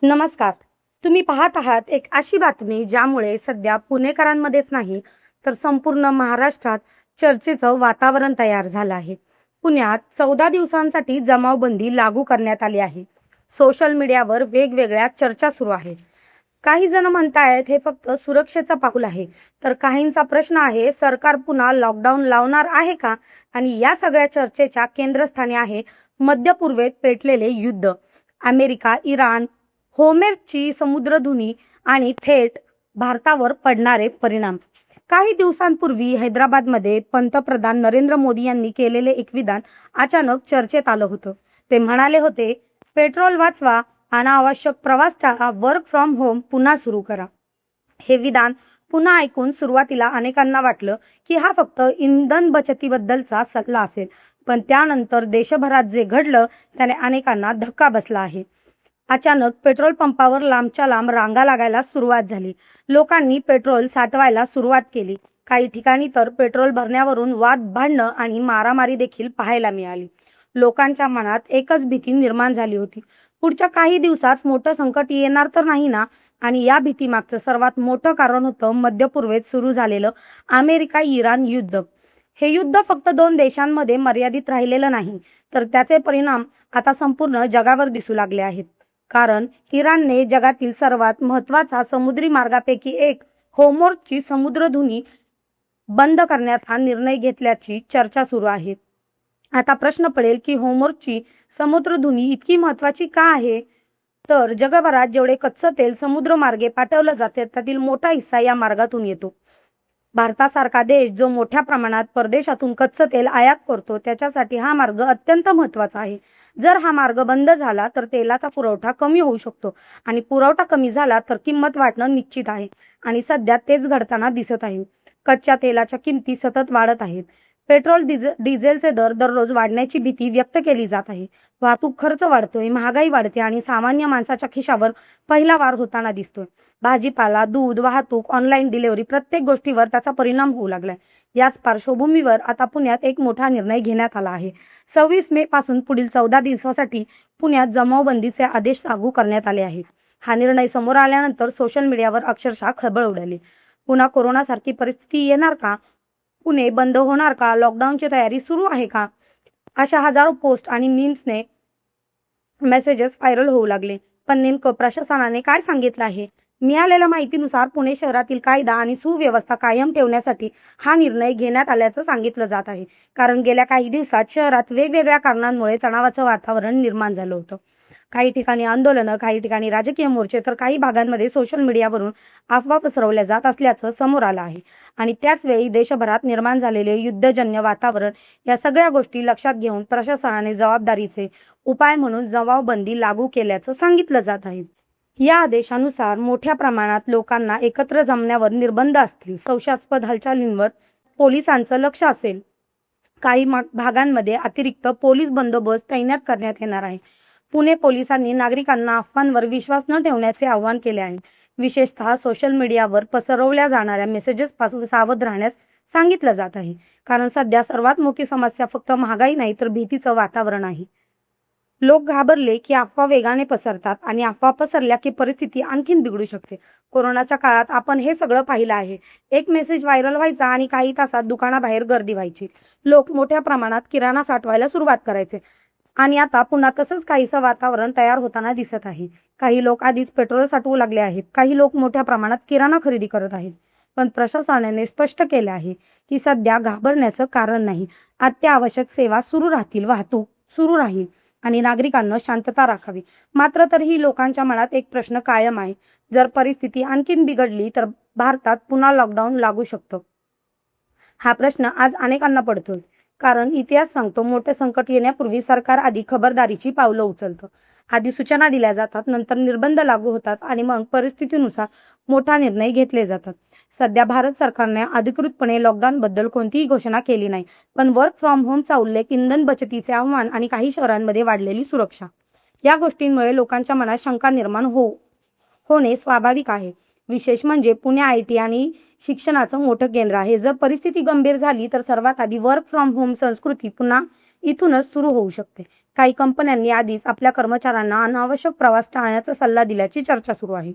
नमस्कार. तुम्ही पाहत आहात एक अशी बातमी ज्यामुळे सध्या पुणेकरांमध्येच नाही तर संपूर्ण महाराष्ट्रात चर्चेचं वातावरण तयार झालं आहे. पुण्यात 14 दिवसांसाठी जमावबंदी लागू करण्यात आली आहे. सोशल मीडियावर वेगवेगळ्या चर्चा सुरू आहेत. काही जण म्हणतायत हे फक्त सुरक्षेचं पाऊल आहे, तर काहींचा प्रश्न आहे सरकार पुन्हा लॉकडाऊन लावणार आहे का? आणि या सगळ्या चर्चेच्या केंद्रस्थानी आहे मध्य पूर्वेत पेटलेले युद्ध. अमेरिका, इराण, होमेरची समुद्रधुनी आणि थेट भारतावर पडणारे परिणाम. काही दिवसांपूर्वी हैदराबादमध्ये पंतप्रधान नरेंद्र मोदी यांनी केलेले एक विधान अचानक चर्चेत आलं होतं. ते म्हणाले होते, पेट्रोल वाचवा, अनावश्यक प्रवास टाळा, वर्क फ्रॉम होम पुन्हा सुरू करा. हे विधान पुन्हा ऐकून सुरुवातीला अनेकांना वाटलं की हा फक्त इंधन बचतीबद्दलचा सल्ला असेल, पण त्यानंतर देशभरात जे घडलं त्याने अनेकांना धक्का बसला आहे. अचानक पेट्रोल पंपावर लांबच्या लांब रांगा लागायला सुरुवात झाली. लोकांनी पेट्रोल साठवायला सुरुवात केली. काही ठिकाणी तर पेट्रोल भरण्यावरून वाद, भांडणं आणि मारामारी देखील पाहायला मिळाली. लोकांच्या मनात एकच भीती निर्माण झाली होती, पुढच्या काही दिवसात मोठं संकट येणार तर नाही ना? आणि या भीतीमागचं सर्वात मोठं कारण होतं मध्य पूर्वेत सुरू झालेलं अमेरिका-इराण युद्ध. हे युद्ध फक्त दोन देशांमध्ये मर्यादित राहिलेलं नाही, तर त्याचे परिणाम आता संपूर्ण जगावर दिसू लागले आहेत. कारण इराणने जगातील सर्वात महत्त्वाचा समुद्री मार्गापैकी एक होर्मुझची समुद्रधुनी बंद करण्याचा निर्णय घेतल्याची चर्चा सुरू आहे. आता प्रश्न पडेल की होर्मुझची समुद्रधुनी इतकी महत्त्वाची का आहे? तर जगभरात जेवढे कच्चं तेल समुद्रमार्गे पाठवलं जाते त्यातील मोठा हिस्सा या मार्गातून येतो. भारतासारखा देश जो मोठ्या प्रमाणात परदेशातून कच्चं तेल आयात करतो, त्याच्यासाठी हा मार्ग अत्यंत महत्त्वाचा आहे. जर हा मार्ग बंद झाला तर तेलाचा पुरवठा कमी होऊ शकतो आणि पुरवठा कमी झाला तर किंमत वाढणं निश्चित आहे. आणि सध्या तेच घडताना दिसत आहे. कच्च्या तेलाच्या किमती सतत वाढत आहेत. पेट्रोल डिझेलचे दर दररोज वाढण्याची भीती व्यक्त केली जात आहे. वाहतूक खर्च वाढतोय, महागाई वाढते आणि सामान्य माणसाच्या खिशावर पहिला वार होताना दिसतोय. भाजीपाला, दूध, वाहतूक, ऑनलाईन डिलिव्हरी प्रत्येक गोष्टीवर त्याचा परिणाम होऊ लागलाय. याच पार्श्वभूमीवर आता पुण्यात एक मोठा निर्णय घेण्यात आला आहे. 26 मे पासून पुढील 14 दिवसासाठी पुण्यात जमावबंदीचे आदेश लागू करण्यात आले आहेत. हा निर्णय समोर आल्यानंतर सोशल मीडियावर अक्षरशः खळबळ उडाली. पुन्हा कोरोनासारखी परिस्थिती येणार का? पुणे बंद होणार का? लॉकडाऊनची तयारी सुरू आहे का? अशा हजारो पोस्ट आणि मीम्सने मेसेजेस व्हायरल होऊ लागले. पण नेमकं प्रशासनाने काय सांगितलं आहे? मिळालेल्या माहितीनुसार पुणे शहरातील कायदा आणि सुव्यवस्था कायम ठेवण्यासाठी हा निर्णय घेण्यात आल्याचं सांगितलं जात आहे. कारण गेल्या काही दिवसात शहरात वेगवेगळ्या कारणांमुळे तणावाचं वातावरण निर्माण झालं होतं. काही ठिकाणी आंदोलनं, काही ठिकाणी राजकीय मोर्चे, तर काही भागांमध्ये सोशल मीडियावरून अफवा पसरवल्या जात असल्याचं समोर आलं आहे. आणि त्याच वेळी देशभरात निर्माण झालेले युद्धजन्य वातावरण, या सगळ्या गोष्टी लक्षात घेऊन प्रशासनाने जबाबदारीचे उपाय म्हणून जमावबंदी लागू केल्याचं सांगितलं जात आहे. या आदेशानुसार मोठ्या प्रमाणात लोकांना एकत्र जमण्यावर निर्बंध असतील. संशयास्पद हालचालींवर पोलिसांचं लक्ष असेल. काही भागांमध्ये अतिरिक्त पोलीस बंदोबस्त तैनात करण्यात येणार आहे. पुणे पोलिसांनी नागरिकांना अफवांवर विश्वास न ठेवण्याचे आवाहन केले आहे. विशेषतः सोशल मीडियावर पसरवल्या जाणाऱ्या मेसेजेसपासून सावध राहण्यास सांगितलं जात आहे. कारण सध्या सर्वात मोठी समस्या फक्त महागाई नाही तर भीतीचं वातावरण आहे. लोक घाबरले की अफवा वेगाने पसरतात आणि अफवा पसरल्या की परिस्थिती आणखीन बिघडू शकते. कोरोनाच्या काळात आपण हे सगळं पाहिलं आहे. एक मेसेज व्हायरल व्हायचा आणि काही तासात दुकानाबाहेर गर्दी व्हायची. लोक मोठ्या प्रमाणात किराणा साठवायला सुरुवात करायचे. आणि आता पुन्हा तसंच काहीसं वातावरण तयार होताना दिसत आहे. काही लोक आधीच पेट्रोल साठवू लागले आहेत. काही लोक मोठ्या प्रमाणात किराणा खरेदी करत आहेत. पण प्रशासनाने स्पष्ट केले आहे की सध्या घाबरण्याचं कारण नाही. अत्यावश्यक सेवा सुरू राहतील, वाहतूक सुरू राहील आणि नागरिकांना शांतता राखावी. मात्र तरीही लोकांच्या मनात एक प्रश्न कायम आहे. जर परिस्थिती आणखीन बिघडली तर भारतात पुन्हा लॉकडाऊन लागू शकतं. हा प्रश्न आज अनेकांना पडतोय. कारण इतिहास सांगतो, मोठे संकट येण्यापूर्वी सरकार आधी खबरदारीची पावलं उचलतं. आधी सूचना दिल्या जातात, नंतर निर्बंध लागू होतात आणि मग परिस्थितीनुसार मोठा निर्णय घेतले जातात. सध्या भारत सरकारने अधिकृतपणे लॉकडाऊनबद्दल कोणतीही घोषणा केली नाही. पण वर्क फ्रॉम होमचा उल्लेख, इंधन बचतीचे आव्हान आणि काही शहरांमध्ये वाढलेली सुरक्षा, या गोष्टींमुळे लोकांच्या मनात शंका निर्माण होणे स्वाभाविक आहे. विशेष म्हणजे पुणे IT आणि शिक्षणाचं मोठं केंद्र आहे. जर परिस्थिती गंभीर झाली तर सर्वात आधी वर्क फ्रॉम होम संस्कृती पुन्हा इथूनच सुरू होऊ शकते. काही कंपन्यांनी आधीच आपल्या कर्मचाऱ्यांना अनावश्यक प्रवास टाळण्याचा सल्ला दिल्याची चर्चा सुरू आहे.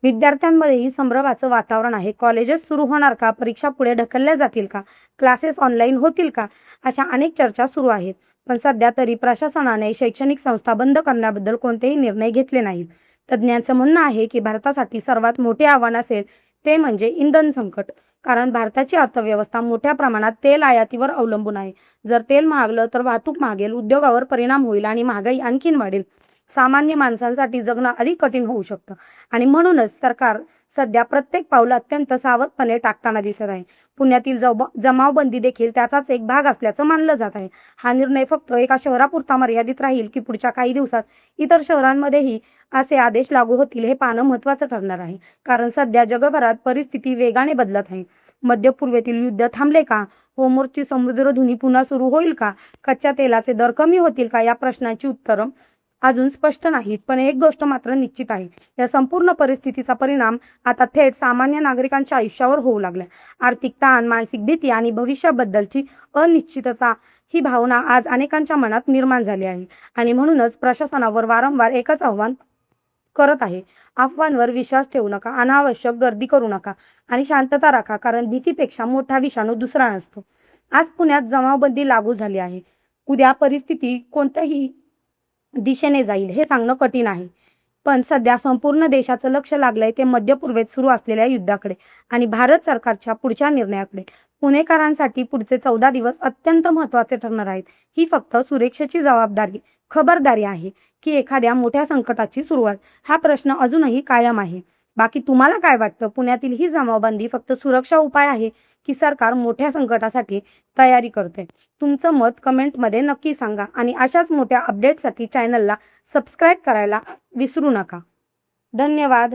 विद्यार्थ्यांमध्येही संभ्रमाचं वातावरण आहे. कॉलेजेस सुरू होणार का? परीक्षा पुढे ढकलल्या जातील का? क्लासेस ऑनलाईन होतील का? अशा अनेक चर्चा सुरू आहेत. पण सध्या तरी प्रशासनाने शैक्षणिक संस्था बंद करण्याबद्दल कोणतेही निर्णय घेतले नाहीत. तज्ज्ञांचं म्हणणं आहे की भारतासाठी सर्वात मोठे आव्हान असेल ते म्हणजे इंधन संकट. कारण भारताची अर्थव्यवस्था मोठ्या प्रमाणात तेल आयातीवर अवलंबून आहे. जर तेल महागलं तर वाहतूक महागेल, उद्योगावर परिणाम होईल आणि महागाई आणखीन वाढेल. सामान्य माणसांसाठी जगणं अधिक कठीण होऊ शकतं आणि म्हणूनच सरकार सध्या प्रत्येक पाऊल अत्यंत सावधपणे टाकताना दिसत आहे. पुण्यातील जमावबंदी देखील त्याचाच एक भाग असल्याचं मानलं जात आहे. हा निर्णय फक्त एका शहरापुरता मर्यादित राहील की पुढच्या काही दिवसात इतर शहरांमध्येही असे आदेश लागू होतील हे पाहणं महत्त्वाचं ठरणार आहे. कारण सध्या जगभरात परिस्थिती वेगाने बदलत आहे. मध्य पूर्वेतील युद्ध थांबले का? होर्मुझची समुद्रधुनी पुन्हा सुरू होईल का? कच्च्या तेलाचे दर कमी होतील का? या प्रश्नांची उत्तरं अजून स्पष्ट नाहीत. पण एक गोष्ट मात्र निश्चित आहे, या संपूर्ण परिस्थितीचा परिणाम आता थेट सामान्य नागरिकांच्या आयुष्यावर होऊ लागला. आर्थिक ताण, मानसिक भीती आणि भविष्याबद्दलची अनिश्चितता ही भावना आज अनेकांच्या मनात निर्माण झाली आहे आणि म्हणूनच प्रशासनावर वारंवार एकच आव्हान करत आहे. अफवांवर विश्वास ठेवू नका, अनावश्यक गर्दी करू नका आणि शांतता राखा. कारण भीतीपेक्षा मोठा विषाणू दुसरा नसतो. आज पुण्यात जमावबंदी लागू झाली आहे. उद्या परिस्थिती कोणत्याही दिशेने जाईल हे सांगणं कठीण आहे. पण सध्या संपूर्ण देशाचं लक्ष लागलंय ते मध्य पूर्वेत सुरू असलेल्या युद्धाकडे आणि भारत सरकारच्या पुढच्या निर्णयाकडे. पुणेकरांसाठी पुढचे 14 दिवस अत्यंत महत्त्वाचे ठरणार आहेत. ही फक्त सुरक्षेची खबरदारी आहे की एखाद्या मोठ्या संकटाची सुरुवात? हा प्रश्न अजूनही कायम आहे. बाकी तुम्हाला काय वाटतं? पुण्यातील ही जमावबंदी फक्त सुरक्षा उपाय आहे की सरकार मोठ्या संकटासाठी तयारी करते? तुमचं मत कमेंटमध्ये नक्की सांगा आणि अशाच मोठ्या अपडेटसाठी चॅनलला सबस्क्राईब करायला विसरू नका. धन्यवाद.